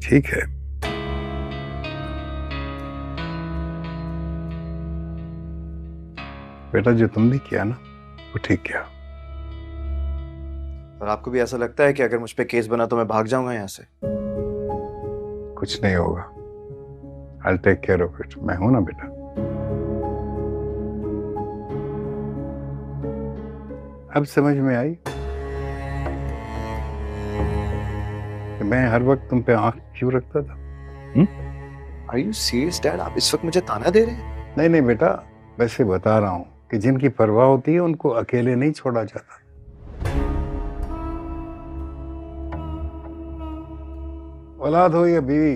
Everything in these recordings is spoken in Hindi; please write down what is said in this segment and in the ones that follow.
ठीक है, बेटा जो तुमने किया ना वो ठीक किया। और आपको भी ऐसा लगता है कि अगर मुझ पे केस बना तो मैं भाग जाऊंगा यहाँ से? कुछ नहीं होगा, I'll take care of it। मैं हूं ना बेटा। अब समझ में आई कि मैं हर वक्त तुम पे आंख क्यों रखता था? Are you serious, Dad? आप इस वक्त मुझे ताना दे रहे हैं? नहीं नहीं बेटा, वैसे बता रहा हूं कि जिनकी परवाह होती है उनको अकेले नहीं छोड़ा जाता। औलाद हो या बीवी,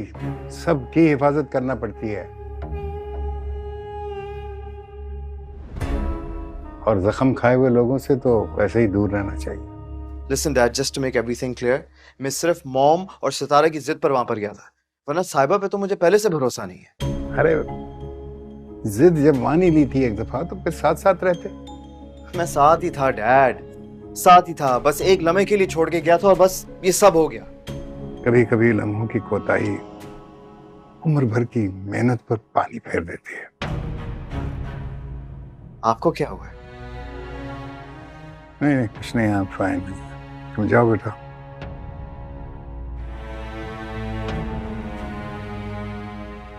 सबकी हिफाजत करना पड़ती है। और जख्म खाए हुए लोगों से तो वैसे ही दूर रहना चाहिए। Listen, Dad, just to make everything clear, मैं सिर्फ मॉम और सितारा की जिद पर वहां पर गया था, वरना साहिबा पे तो मुझे पहले से भरोसा नहीं है। अरे जिद जब मान ही ली थी एक दफा तो फिर साथ साथ रहते। मैं साथ ही था डैड, साथ ही था, बस एक लम्हे के लिए छोड़ के गया था और बस ये सब हो गया। कभी कभी लम्हों की कोताही उम्र भर की मेहनत पर पानी फेर देती है। आपको क्या हुआ है? नहीं नहीं कुछ नहीं, आप फाइन। तुम जाओ बेटा।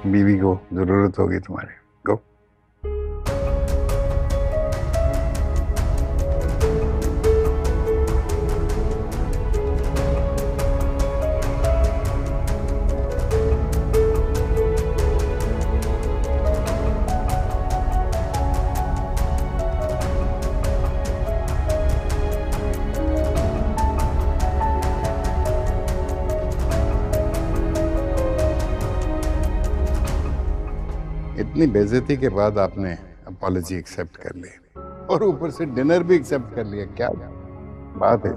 बीवी को जरूरत होगी तुम्हारी। गो। इतनी बेइज्जती के बाद आपने अपॉलॉजी एक्सेप्ट कर ली और ऊपर से डिनर भी एक्सेप्ट कर लिया। क्या बात है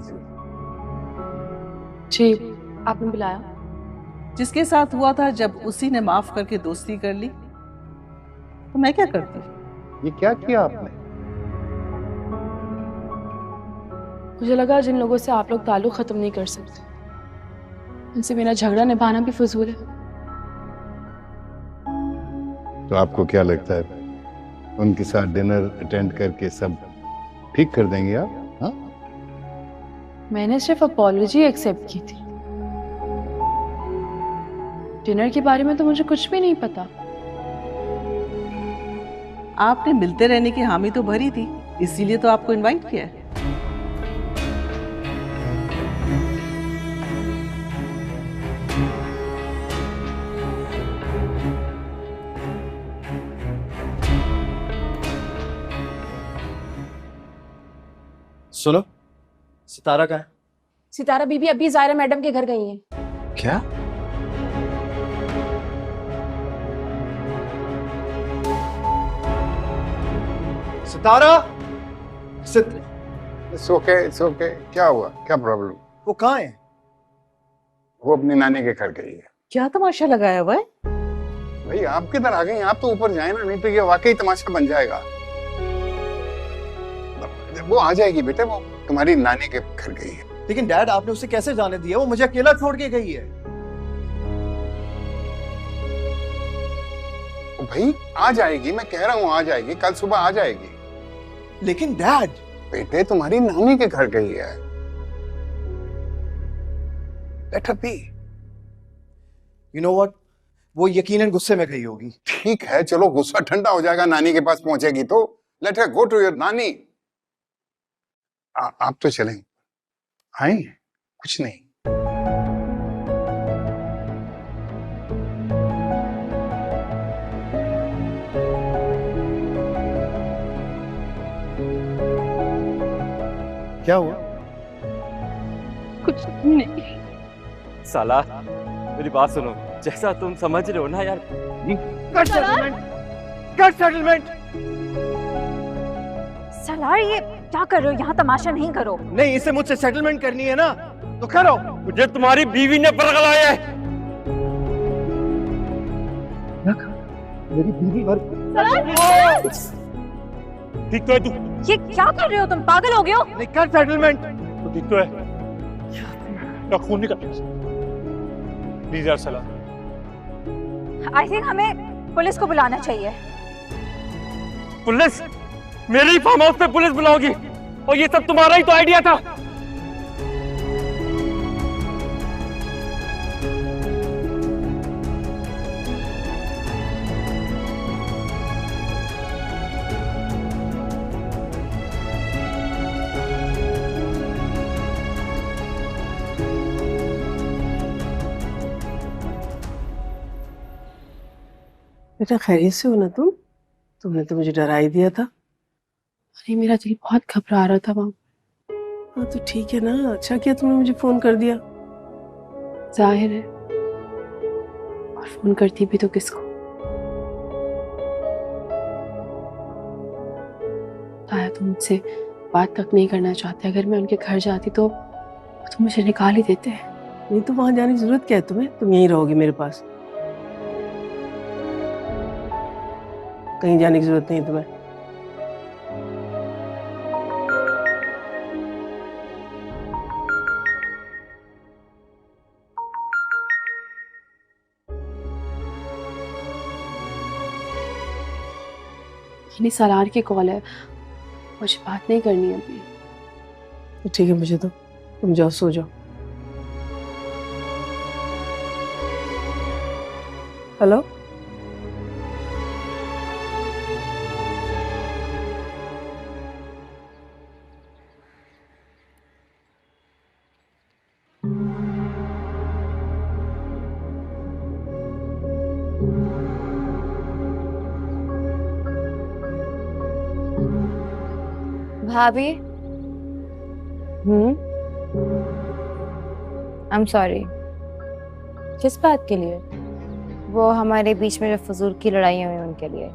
जी, आपने बुलाया? जिसके साथ हुआ था जब उसी ने माफ करके दोस्ती कर ली तो मैं क्या करती? ये क्या किया आपने? मुझे लगा जिन लोगों से आप लोग ताल्लुक खत्म नहीं कर सकते, उनसे मेरा झगड़ा निभाना भी फजूल है। तो आपको क्या लगता है उनके साथ डिनर अटेंड करके सब ठीक कर देंगे आप? हाँ? मैंने सिर्फ अपॉलॉजी एक्सेप्ट की थी, डिनर के बारे में तो मुझे कुछ भी नहीं पता। आपने मिलते रहने की हामी तो भरी थी, इसीलिए तो आपको इनवाइट किया है। सुनो, सितारा कहाँ है? सितारा बीबी अभी जायरा मैडम के घर गई हैं। क्या? सितारा? It's okay. क्या हुआ? क्या प्रॉब्लम? वो कहाँ है? वो अपनी नानी के घर गई है। क्या तमाशा लगाया हुआ है? भाई आप किधर आ गई? आप तो ऊपर जाए ना, नहीं तो ये वाकई तमाशा बन जाएगा। वो आ जाएगी बेटा, वो तुम्हारी नानी के घर गई है। लेकिन डैड, आपने उसे कैसे जाने दिया? वो मुझे अकेला छोड़ के गई है। भाई आ जाएगी, मैं कह रहा हूँ आ जाएगी, कल सुबह आ जाएगी। लेकिन डैड, बेटे तुम्हारी नानी के घर गई है। Let her be. You know what, वो यकीनन गुस्से में गई होगी। ठीक है, चलो गुस्सा ठंडा हो जाएगा, नानी के पास पहुंचेगी तो। Let her go to your नानी। आप तो चलें, आए कुछ नहीं। क्या हुआ? कुछ नहीं। साला, मेरी बात सुनो, जैसा तुम समझ रहे हो ना यार। Cut settlement, cut settlement. Salaar, ये क्या कर रहे हो? यहाँ तमाशा नहीं करो। नहीं, इसे मुझसे सेटलमेंट करनी है ना, तो करो। मुझे तुम्हारी बीवी ने पकड़ाया है। मेरी बीवी पर ठीक तो है तू? ये क्या कर रहे हो तुम? पागल हो गए हो? नहीं, कर सेटलमेंट। तो ठीक तो है? क्या खून निकल? प्लीज यार सलाह। आई थिंक हमें पुलिस को बुलाना चाहिए। पुलिस? मेरे ही फार्म हाउस पे पुलिस बुलाओगी? और ये सब तुम्हारा ही तो आइडिया था। बेटा खैरियत से हो ना तुम? तुमने तो मुझे डरा ही दिया था। अरे मेरा दिल बहुत घबरा रहा था मॉम। हाँ तो ठीक है ना, अच्छा किया तुमने मुझे फोन कर दिया। जाहिर है, और फोन करती भी तो किसको। ताया तो मुझसे बात तक नहीं करना चाहते। अगर मैं उनके घर जाती तो मुझे निकाल ही देते हैं। नहीं तो वहां जाने की जरूरत क्या है तुम्हें? तुम यहीं रहोगी मेरे पास, कहीं जाने की जरूरत नहीं है तुम्हें। ये सलार की कॉल है, मुझे बात नहीं करनी है अभी। तो ठीक है, मुझे तो तुम जाओ, सो जाओ। हेलो, भाभी। I am sorry. किस बात के लिए? वो हमारे बीच में जो फजूल की लड़ाई हुई उनके लिए।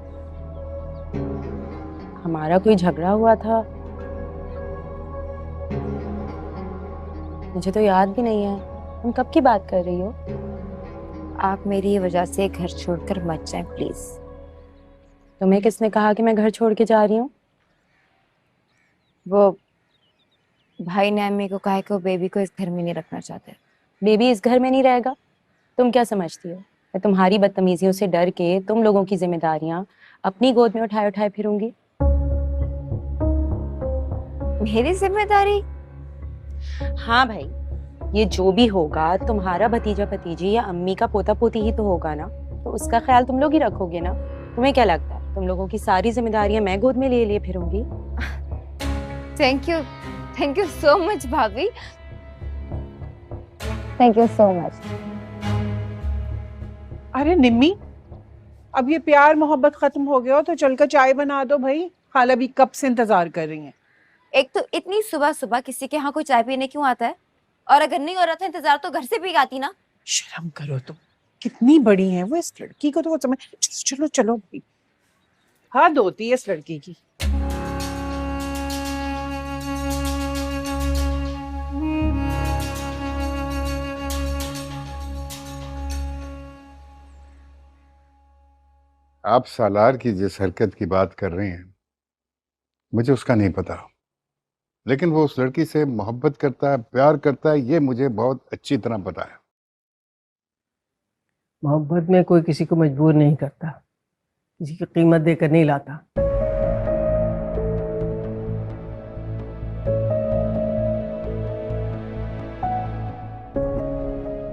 हमारा कोई झगड़ा हुआ था? मुझे तो याद भी नहीं है। तुम कब की बात कर रही हो? आप मेरी वजह से घर छोड़कर मत जाएं प्लीज। तुम्हें किसने कहा कि मैं घर छोड़ के जा रही हूँ? वो भाई ने अम्मी को कहा कि वो बेबी को इस घर में नहीं रखना चाहते। बेबी इस घर में नहीं रहेगा? तुम क्या समझती हो मैं तुम्हारी बदतमीजियों से डर के तुम लोगों की जिम्मेदारियां अपनी गोद में उठाए उठाए फिरूंगी? मेरी जिम्मेदारी? हाँ भाई, ये जो भी होगा तुम्हारा भतीजा भतीजी या अम्मी का पोता पोती ही तो होगा ना, तो उसका ख्याल तुम लोग ही रखोगे ना। तुम्हें क्या लगता है तुम लोगों की सारी जिम्मेदारियां मैं गोद में ले लिए फिरूंगी? थैंक यू सो मच भाभी, थैंक यू सो मच। अरे निम्मी, अब ये प्यार मोहब्बत खत्म हो गया हो तो चलकर चाय बना दो भाई, खाला भी कब से इंतजार कर रही हैं। एक तो इतनी सुबह सुबह किसी के यहाँ कोई चाय पीने क्यों आता है? और अगर नहीं हो रहा था इंतजार तो घर से पी आती ना। शर्म करो तुम, कितनी बड़ी है वो, इस लड़की को तो वो समझ। चलो चलो भाई, हद होती है इस लड़की की। आप सालार की जिस हरकत की बात कर रहे हैं मुझे उसका नहीं पता, लेकिन वो उस लड़की से मोहब्बत करता है, प्यार करता है, ये मुझे बहुत अच्छी तरह पता है। मोहब्बत में कोई किसी को मजबूर नहीं करता, किसी की कीमत देकर नहीं लाता।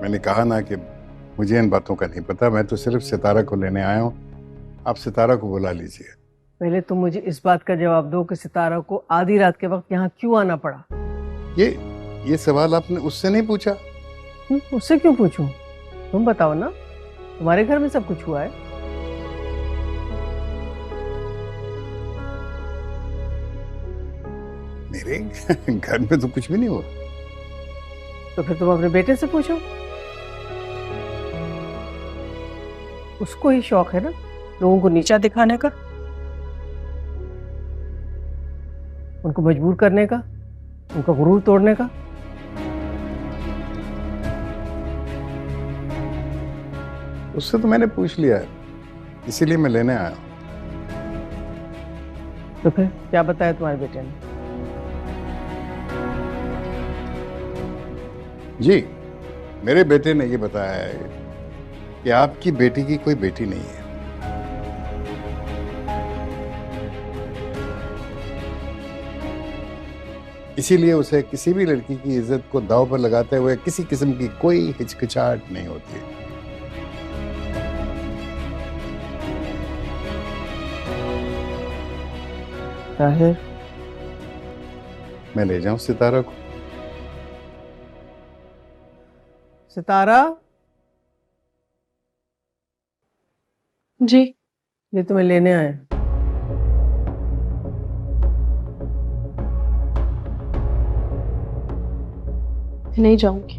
मैंने कहा ना कि मुझे इन बातों का नहीं पता, मैं तो सिर्फ सितारा को लेने आया हूँ। आप सितारा को बुला लीजिए। पहले तुम मुझे इस बात का जवाब दो कि सितारा को आधी रात के वक्त यहाँ क्यों आना पड़ा? ये सवाल आपने उससे नहीं पूछा? उससे क्यों पूछूं? तुम बताओ ना, तुम्हारे घर में सब कुछ हुआ है। मेरे घर में तो कुछ भी नहीं हुआ। तो फिर तुम अपने बेटे से पूछो, उसको ही शौक है ना लोगों को नीचा दिखाने का, उनको मजबूर करने का, उनका गुरूर तोड़ने का। उससे तो मैंने पूछ लिया है, इसीलिए मैं लेने आया। तो फिर क्या बताया तुम्हारे बेटे ने? जी, मेरे बेटे ने ये बताया है कि आपकी बेटी की कोई बेटी नहीं है। इसीलिए उसे किसी भी लड़की की इज्जत को दांव पर लगाते हुए किसी किस्म की कोई हिचकिचाहट नहीं होती। ताहिर, मैं ले जाऊं सितारा को? सितारा जी ये तुम्हें लेने आए। नहीं जाऊंगी।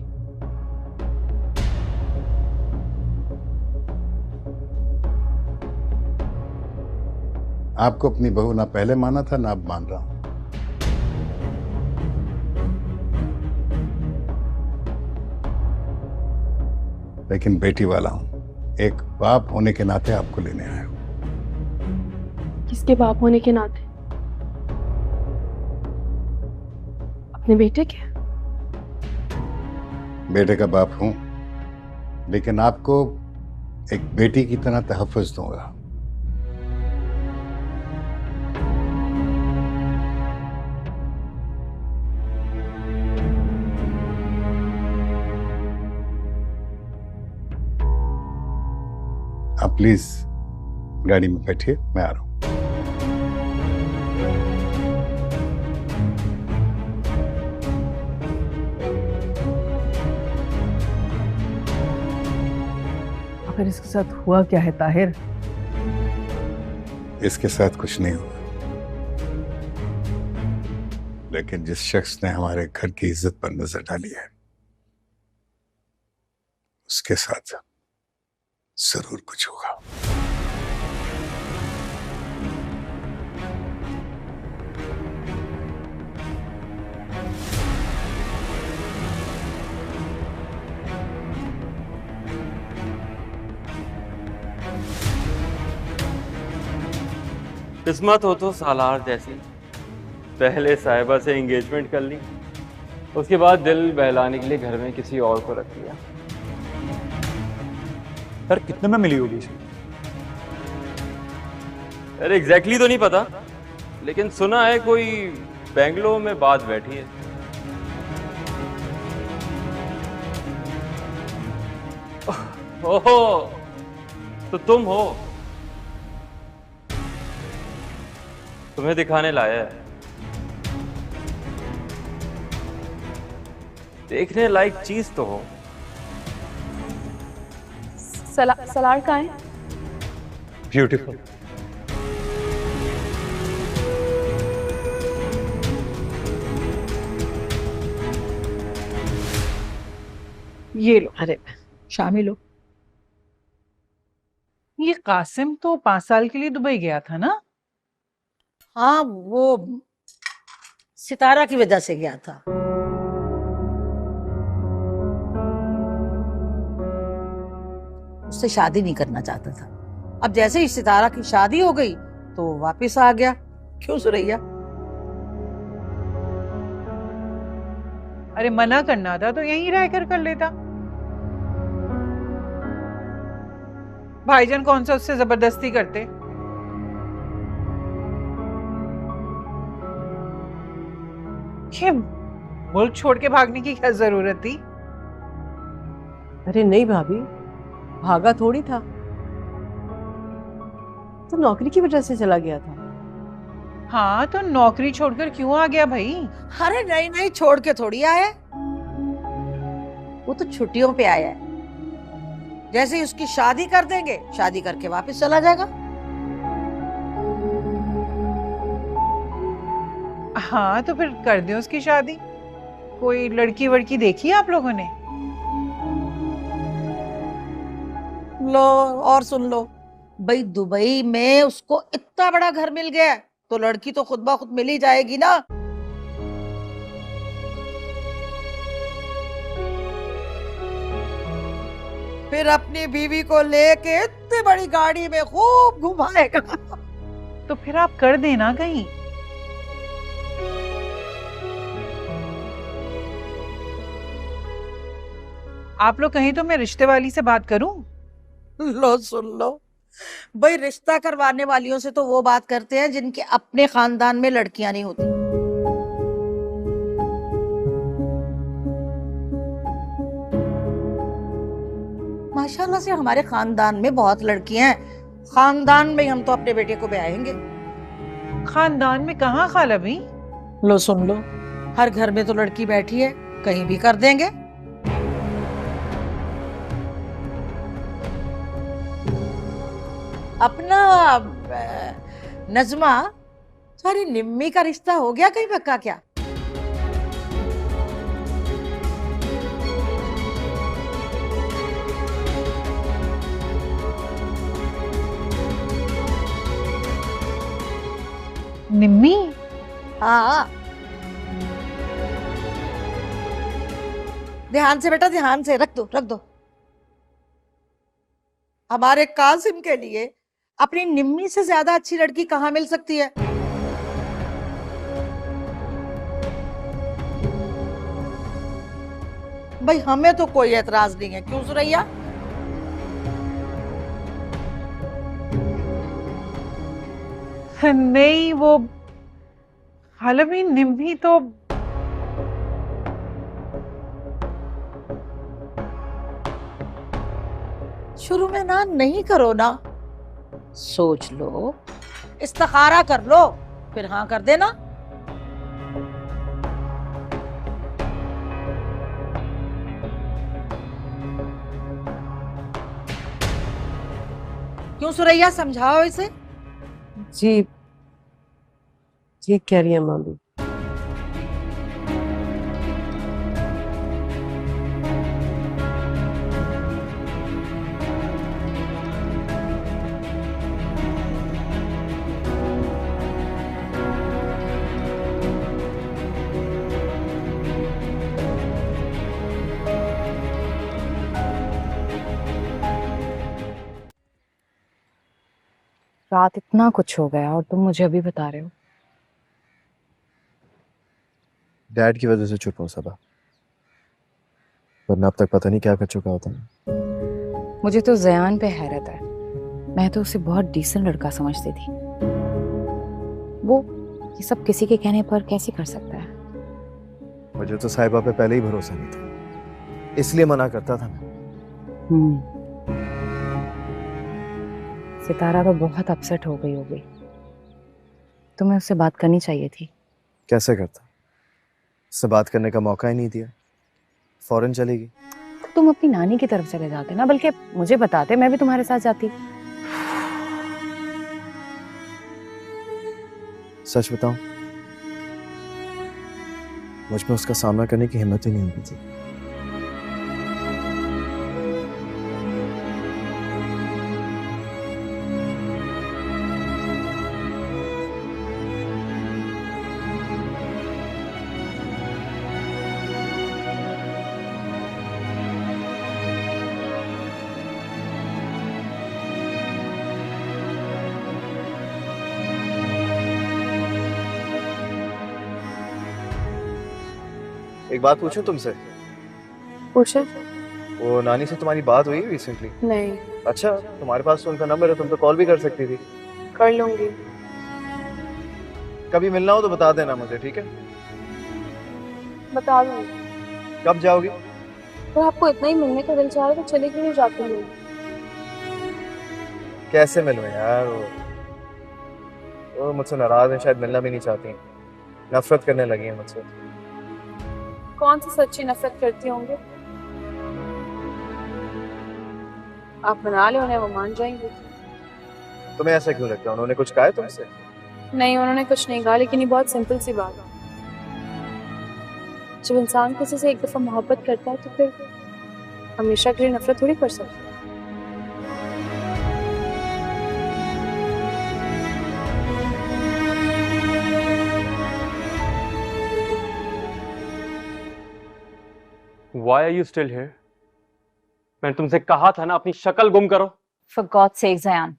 आपको अपनी बहू ना पहले माना था ना अब मान रहा हूं। लेकिन बेटी वाला हूं, एक बाप होने के नाते आपको लेने आया हूं। किसके बाप होने के नाते? अपने बेटे के? बेटे का बाप हूं, लेकिन आपको एक बेटी की तरह तहफ़्फ़ुज़ दूंगा। आप प्लीज गाड़ी में बैठिए, मैं आ रहा हूं। आखिर इसके साथ हुआ क्या है ताहिर? इसके साथ कुछ नहीं हुआ, लेकिन जिस शख्स ने हमारे घर की इज्जत पर नजर डाली है उसके साथ जरूर कुछ होगा। किस्मत हो तो सालार जैसी, पहले साहिबा से एंगेजमेंट कर ली, उसके बाद दिल बहलाने के लिए घर में किसी और को रख लिया। सर कितने में मिली होगी? अरे एग्जैक्टली तो नहीं पता, लेकिन सुना है कोई बेंगलोर में बात बैठी है। ओहो, तो तुम हो, तुम्हें दिखाने लाया है। देखने लायक चीज तो हो। सलार कहाँ है? ब्यूटीफुल। ये लो, अरे शामिल हो। ये कासिम तो 5 साल के लिए दुबई गया था ना? हाँ, वो सितारा की वजह से गया था। उससे शादी नहीं करना चाहता था। अब जैसे ही सितारा की शादी हो गई तो वापस आ गया। क्यों सुरैया? अरे मना करना था तो यहीं रहकर कर लेता। भाईजान कौन सा उससे जबरदस्ती करते? ये मुल्क छोड़ के भागने की क्या जरूरत थी? अरे नहीं भाभी, भागा थोड़ी था, तो नौकरी की वजह से चला गया था। हाँ, तो नौकरी छोड़कर क्यों आ गया भाई? अरे नहीं नहीं, छोड़ के थोड़ी आया, वो तो छुट्टियों पे आया है। जैसे ही उसकी शादी कर देंगे, शादी करके वापस चला जाएगा। हाँ, तो फिर कर दे उसकी शादी। कोई लड़की वड़की देखी आप लोगों ने? लो और सुन लो भाई, दुबई में उसको इतना बड़ा घर मिल गया है, तो लड़की तो खुद ब खुद मिल ही जाएगी ना। फिर अपनी बीवी को लेके इतनी बड़ी गाड़ी में खूब घुमाएगा। तो फिर आप कर देना कहीं। आप लोग कहीं तो मैं रिश्ते वाली से बात करूं? लो सुन लो भाई, रिश्ता करवाने वालियों से तो वो बात करते हैं जिनके अपने खानदान में लड़कियां नहीं होती। माशाल्लाह से हमारे खानदान में बहुत लड़कियां हैं। खानदान में हम तो अपने बेटे को ब्याहेंगे। खानदान में कहाँ खाला भी? लो सुन लो, हर घर में तो लड़की बैठी है, कहीं भी कर देंगे। अपना नजमा, तुम्हारी निम्मी का रिश्ता हो गया कहीं पक्का क्या? निम्मी? हाँ, ध्यान से बेटा, ध्यान से रख दो, रख दो। हमारे कासिम के लिए अपनी निम्मी से ज्यादा अच्छी लड़की कहाँ मिल सकती है? भाई हमें तो कोई एतराज नहीं है, क्यों सुरैया? नहीं, वो खाला भी निम्मी तो शुरू में ना नहीं करो ना, सोच लो, इस्तिखारा कर लो, फिर हाँ कर देना। क्यों सुरैया, समझाओ इसे। जी ठीक कह रही है मामी। रात इतना कुछ हो गया और तुम मुझे अभी बता रहे हो? डैड की वजह से चुप हूं सबा, वरना अब तक पता नहीं क्या कर चुका होता। मुझे तो ज़यान पे हैरत है। मैं तो उसे बहुत डिसेंट लड़का समझती थी। वो ये सब किसी के कहने पर कैसे कर सकता है? मुझे तो साहिबा पे पहले ही भरोसा नहीं था, इसलिए मना करता था मैं। सितारा तो बहुत अपसेट हो गई होगी। तुम्हें उससे बात करनी चाहिए थी। कैसे करता? उससे बात करने का मौका ही नहीं दिया, फौरन चलेगी। तुम अपनी नानी की तरफ चले जाते ना, बल्कि मुझे बताते, मैं भी तुम्हारे साथ जाती। सच बताऊं, मुझ में उसका सामना करने की हिम्मत ही नहीं होती थी। एक बात पूछूं तुमसे? पूछे। वो नानी से तुम्हारी बात हुई रिसेंटली? नहीं। अच्छा, तुम्हारे पास तो उनका नंबर है, तुम तो कॉल भी कर सकती थी। कर लूंगी। कभी मिलना हो तो बता देना मुझे, ठीक है? बता दूंगी। कब जाओगी? तो आपको इतना ही मिलने का दिल चाह रहा है तो चले क्यों नहीं जाती हूँ? कैसे मिलूं यार, वो मुझसे नाराज है, शायद मिलना भी नहीं चाहती, नफरत करने लगी है मुझसे। कौन सी सच्ची नफरत करती होंगे? आप मना ले उन्हें, वो मान जाएंगे। तुम्हें ऐसा क्यों लगता है? उन्होंने कुछ कहा है तुमसे? नहीं, उन्होंने कुछ नहीं कहा, लेकिन ये बहुत सिंपल सी बात है। जब इंसान किसी से एक दफा मोहब्बत करता है तो फिर हमेशा के लिए नफरत थोड़ी कर सकता है। Why are you still here? मैंने तुमसे कहा था ना अपनी शक्ल गुम करो। For God's sake, ज़यान,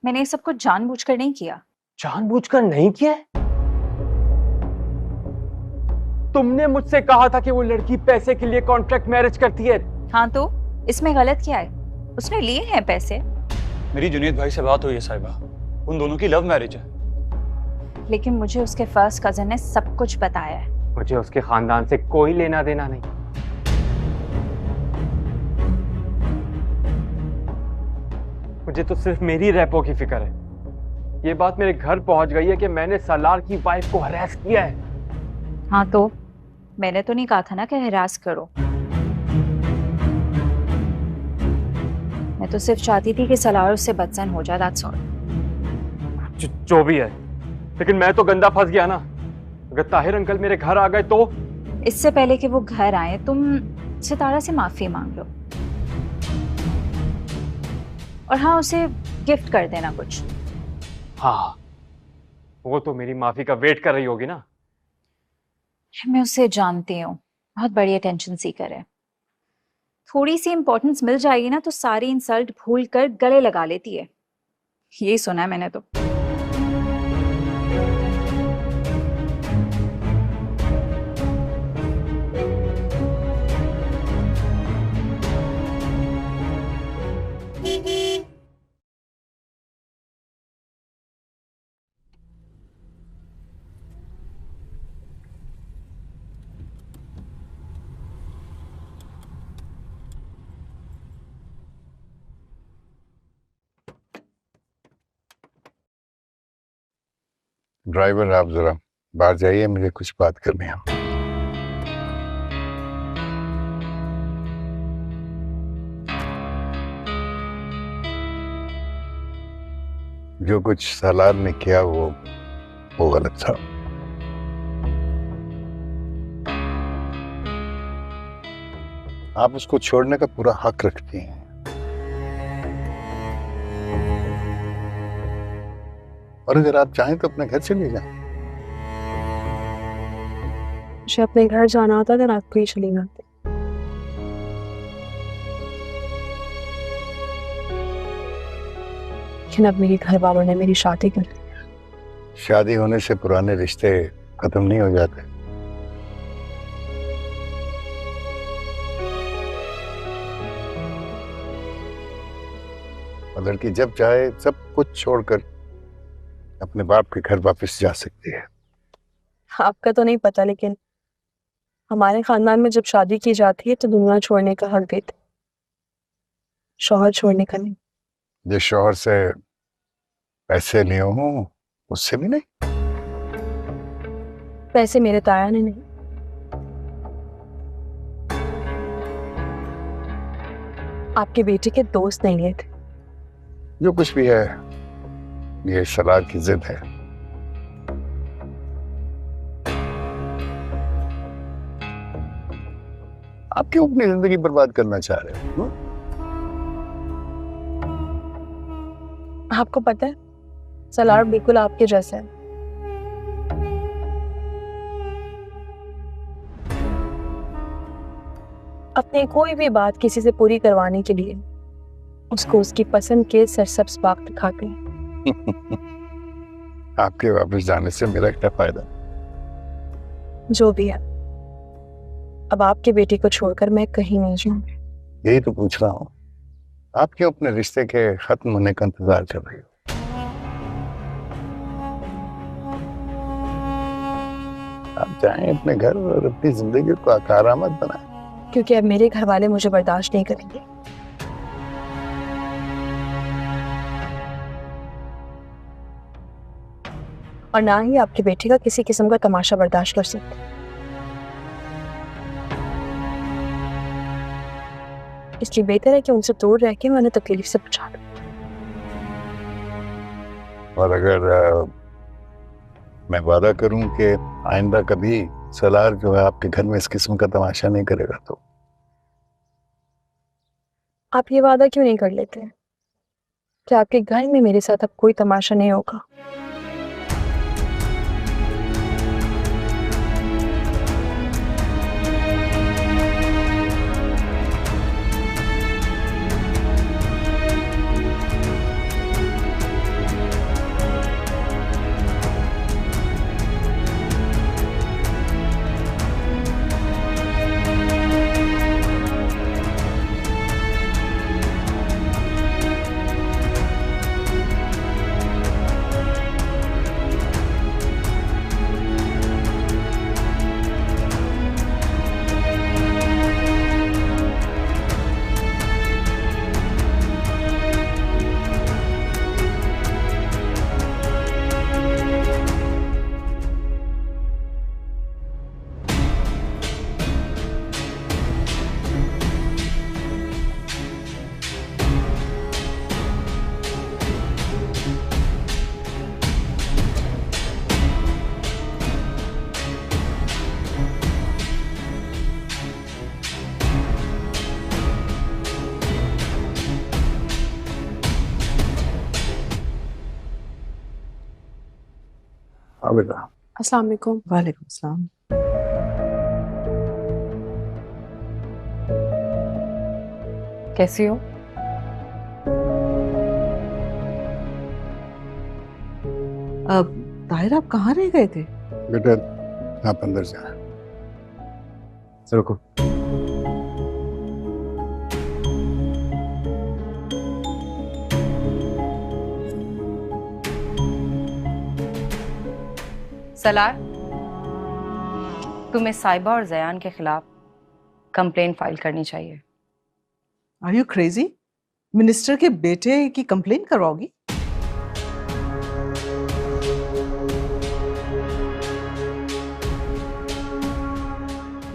मैंने ये सब कुछ जानबूझकर नहीं किया। जानबूझकर नहीं किया है? तुमने मुझसे कहा था कि वो लड़की पैसे के लिए कॉन्ट्रैक्ट मैरिज करती है। हाँ तो इसमें गलत क्या है? उसने लिए हैं पैसे। मेरी जुनैद भाई से बात हुई है साहिबा, उन दोनों की लव मैरिज है। लेकिन मुझे उसके फर्स्ट कजन ने सब कुछ बताया है। मुझे उसके खानदान से कोई लेना देना नहीं। मुझे तो सिर्फ मेरी रैपो की फिक्र है। ये बात मेरे घर पहुंच गई है कि मैंने सलार की वाइफ को हरास किया है। हाँ तो मैंने तो नहीं कहा था ना कि हरास करो। मैं तो सिर्फ चाहती थी कि सलार उससे बदसन हो जाए, दैट्स ऑल। जो भी है, लेकिन मैं तो गंदा फंस गया ना। अगर ताहिर अंकल मेरे घर आ गए तो? इससे पहले कि वो घर आए तुम सितारा से माफी मांग लो, और हाँ उसे गिफ्ट कर देना कुछ। हाँ, वो तो मेरी माफी का वेट कर रही होगी ना। मैं उसे जानती हूँ, बहुत बड़ी अटेंशन सीकर है। थोड़ी सी इंपॉर्टेंस मिल जाएगी ना तो सारी इंसल्ट भूल कर गले लगा लेती है। यही सुना है मैंने तो। ड्राइवर आप जरा बाहर जाइए, मुझे कुछ बात करनी है। जो कुछ सलार ने किया वो गलत था। आप उसको छोड़ने का पूरा हक रखती हैं। और अगर आप चाहें तो अपने घर चले जाएं। मुझे अपने घर जाना होता तो रात को ही चली जाती। लेकिन अब मेरे घर वालों ने मेरी शादी कर दी। शादी होने से पुराने रिश्ते खत्म नहीं हो जाते। और लड़की जब चाहे सब कुछ छोड़कर अपने बाप के घर वापस जा सकती है। आपका तो नहीं पता, लेकिन हमारे खानदान में जब शादी की जाती है तो दुनिया छोड़ने का हक देते, शौहर छोड़ने का नहीं। जिस शौहर से पैसे लिए हों उससे भी नहीं। पैसे मेरे ताया ने नहीं, आपके बेटे के दोस्त नहीं लिए थे। जो कुछ भी है ये सलार की जिद है। आप क्यों अपनी जिंदगी बर्बाद करना चाह रहे हो? आपको पता है सलार बिल्कुल आपके जैसा है। अपनी कोई भी बात किसी से पूरी करवाने के लिए उसको उसकी पसंद के सरसब्ज बाग दिखाते हैं। आपके वापस जाने से मेरा क्या फायदा? जो भी है, अब आपके बेटे को छोड़कर मैं कहीं नहीं जाऊंगी। यही तो पूछ रहा हूँ, आप क्यों अपने रिश्ते के खत्म होने का इंतजार कर रही हो? आप जाएं अपने घर और अपनी जिंदगी को आकारामद बनाएं। क्योंकि अब मेरे घर वाले मुझे बर्दाश्त नहीं करेंगे। और ना ही आपके बेटे का किसी किस्म का तमाशा बर्दाश्त कर सकते। इसलिए बेहतर है कि उनसे दूर रह के मैं उन्हें तकलीफ से बचा दूं। और अगर मैं वादा करूं कि आइंदा कभी सलार जो है आपके घर में इस किस्म का तमाशा नहीं करेगा तो? आप ये वादा क्यों नहीं कर लेते कि आपके घर में मेरे साथ अब कोई तमाशा नहीं होगा? आओ बेटा। अस्सलाम वालेकुम। वालेकुम सलाम। कैसी हो? अब ताहिर आप कहाँ रह गए थे? बेटा आप अंदर जाए। रुको। सलार, तुम्हें साइबा और जयान के खिलाफ कंप्लेन फाइल करनी चाहिए। Are you crazy? मिनिस्टर के बेटे की कंप्लेन करवाओगी?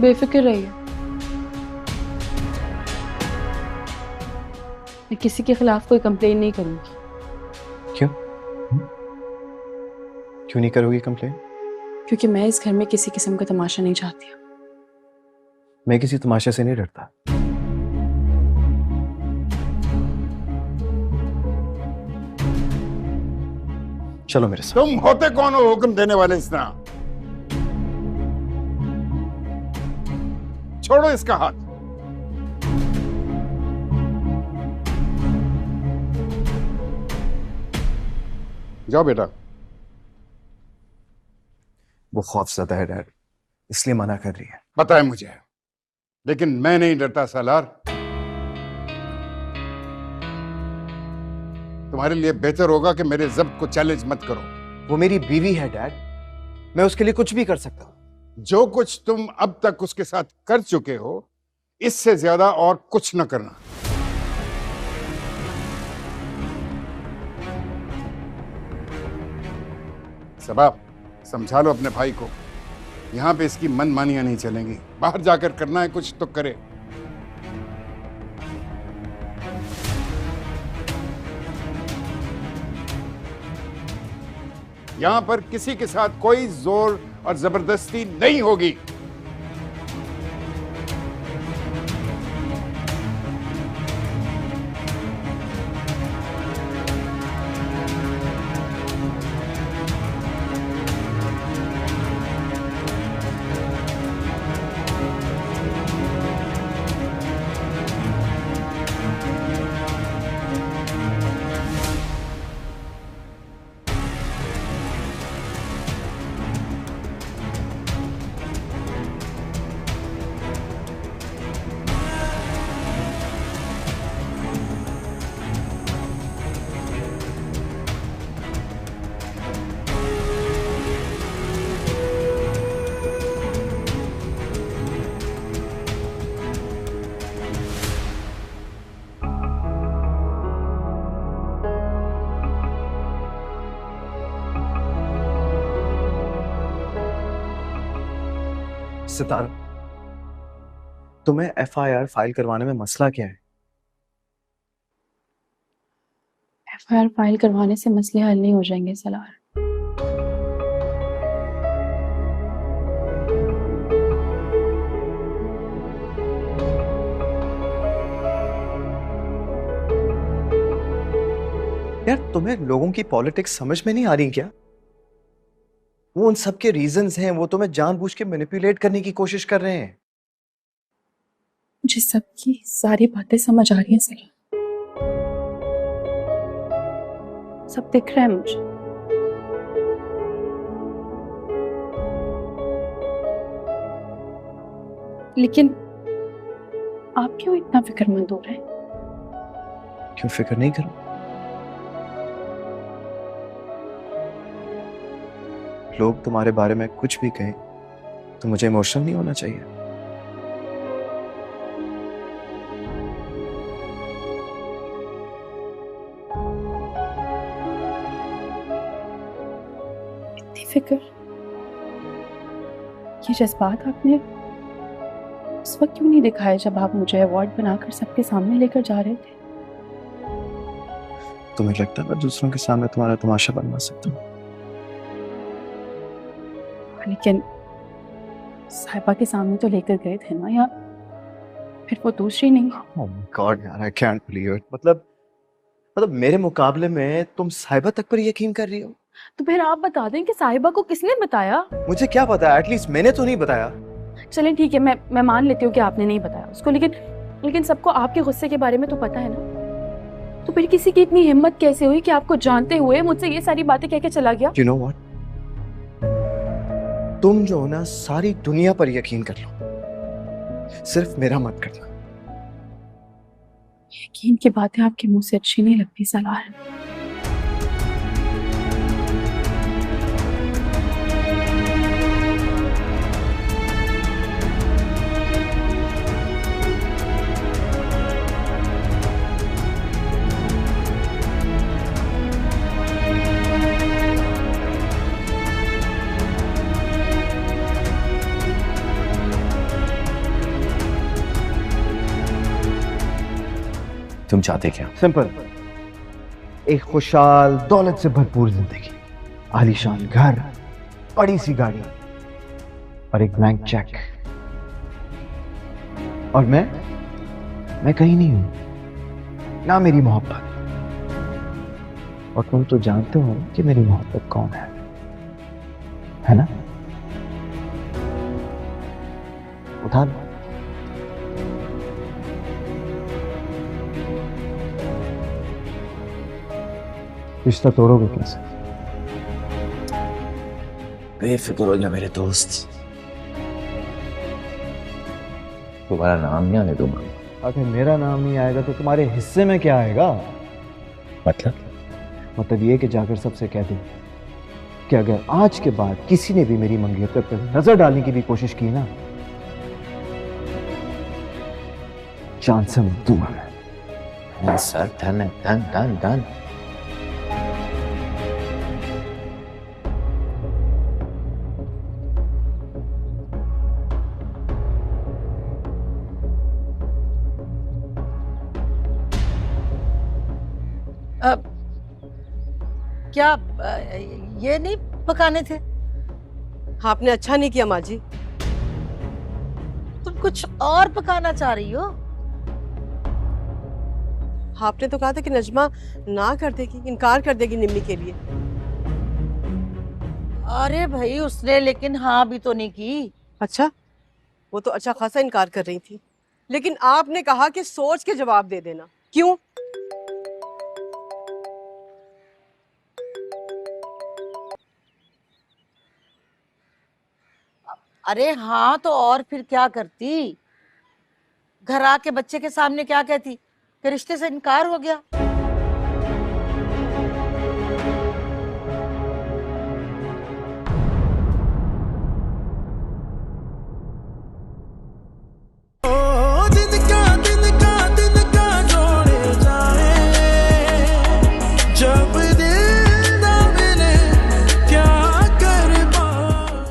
बेफिक्र रहिए, मैं किसी के खिलाफ कोई कंप्लेन नहीं करूंगी। क्यों? क्यों नहीं करोगी कंप्लेन? क्योंकि मैं इस घर में किसी किस्म का तमाशा नहीं चाहती। मैं किसी तमाशे से नहीं डरता। चलो मेरे साथ। तुम होते कौन हो हुक्म देने वाले? इस तरह छोड़ो इसका हाथ। जाओ बेटा। वो खौफज़दा है डैड, इसलिए मना कर रही है। पता है मुझे, लेकिन मैं नहीं डरता सालार। तुम्हारे लिए बेहतर होगा कि मेरे ज़ब्त को चैलेंज मत करो। वो मेरी बीवी है डैड, मैं उसके लिए कुछ भी कर सकता हूं। जो कुछ तुम अब तक उसके साथ कर चुके हो, इससे ज्यादा और कुछ न करना। सबा, समझा लो अपने भाई को। यहां पे इसकी मनमानियां नहीं चलेंगी। बाहर जाकर करना है कुछ तो करे। यहां पर किसी के साथ कोई जोर और जबरदस्ती नहीं होगी। सितारा, तुम्हें एफआईआर फाइल करवाने में मसला क्या है? एफआईआर फाइल करवाने से मसले हल नहीं हो जाएंगे सलार। यार, तुम्हें लोगों की पॉलिटिक्स समझ में नहीं आ रही क्या? वो उन सब के रीजंस हैं, वो तुम्हें जानबूझ के मैनिपुलेट करने की कोशिश कर रहे हैं। मुझे सबकी सारी बातें समझ आ रही हैं सलार, सब दिख रहा है मुझे। लेकिन आप क्यों इतना फिक्रमंद हो रहे हैं? क्यों फिक्र नहीं करो? लोग तुम्हारे बारे में कुछ भी कहें तो मुझे इमोशनल नहीं होना चाहिए। इतनी फिक्र, ये जज्बात आपने उस वक्त क्यों नहीं दिखाए जब आप मुझे अवार्ड बनाकर सबके सामने लेकर जा रहे थे? तुम्हें लगता है मैं दूसरों के सामने तुम्हारा तमाशा बनवा सकता हूँ? लेकिन साहिबा के सामने तो लेकर गए थे ना, या फिर वो दूसरी नहीं? Oh my God, यार, I can't believe it। मतलब मेरे मुकाबले में तुम साहिबा तक पर यकीन कर रही हो? तो फिर आप बता दें कि साहिबा को किसने बताया। मुझे क्या पता, एटलीस्ट मैंने तो नहीं बताया। चलें ठीक है, मैं मान लेती हूँ कि आपने नहीं बताया उसको, लेकिन सबको आपके गुस्से के बारे में तो पता है ना। तो फिर किसी की इतनी हिम्मत कैसे हुई कि आपको जानते हुए मुझसे ये सारी बातें कह के चला गया। You know what? तुम जो हो ना, सारी दुनिया पर यकीन कर लो, सिर्फ मेरा मत करना। यकीन की बातें आपके मुंह से अच्छी नहीं लगती सलाह है। तुम चाहते क्या? सिंपल, एक खुशहाल दौलत से भरपूर जिंदगी, आलीशान घर, बड़ी सी गाड़ी और एक ब्लैंक चेक। और मैं कहीं नहीं हूं, ना मेरी मोहब्बत। और तुम तो जानते हो कि मेरी मोहब्बत कौन है ना? उठा लो। रिश्ता तोड़ोगे कैसे? बेफिक्र हो जा मेरे दोस्त, तुम्हारा नाम नहीं आने दूंगा। अगर मेरा नाम नहीं आएगा तो तुम्हारे हिस्से में क्या आएगा? मतलब ये कि जाकर सबसे कह दे कि अगर आज के बाद किसी ने भी मेरी मंगेतर पर नजर डालने की भी कोशिश की ना, जान से मत दूंगा मैं। सर डन है, डन डन डन। क्या ये नहीं पकाने थे? आपने अच्छा नहीं किया माँ जी। तुम कुछ और पकाना चाह रही हो? आपने तो कहा था कि नजमा ना कर देगी, इनकार कर देगी निम्मी के लिए। अरे भाई, उसने लेकिन हाँ भी तो नहीं की। अच्छा, वो तो अच्छा खासा इनकार कर रही थी, लेकिन आपने कहा कि सोच के जवाब दे देना। क्यों? अरे हाँ तो और फिर क्या करती? घर आके बच्चे के सामने क्या कहती कि रिश्ते से इनकार हो गया?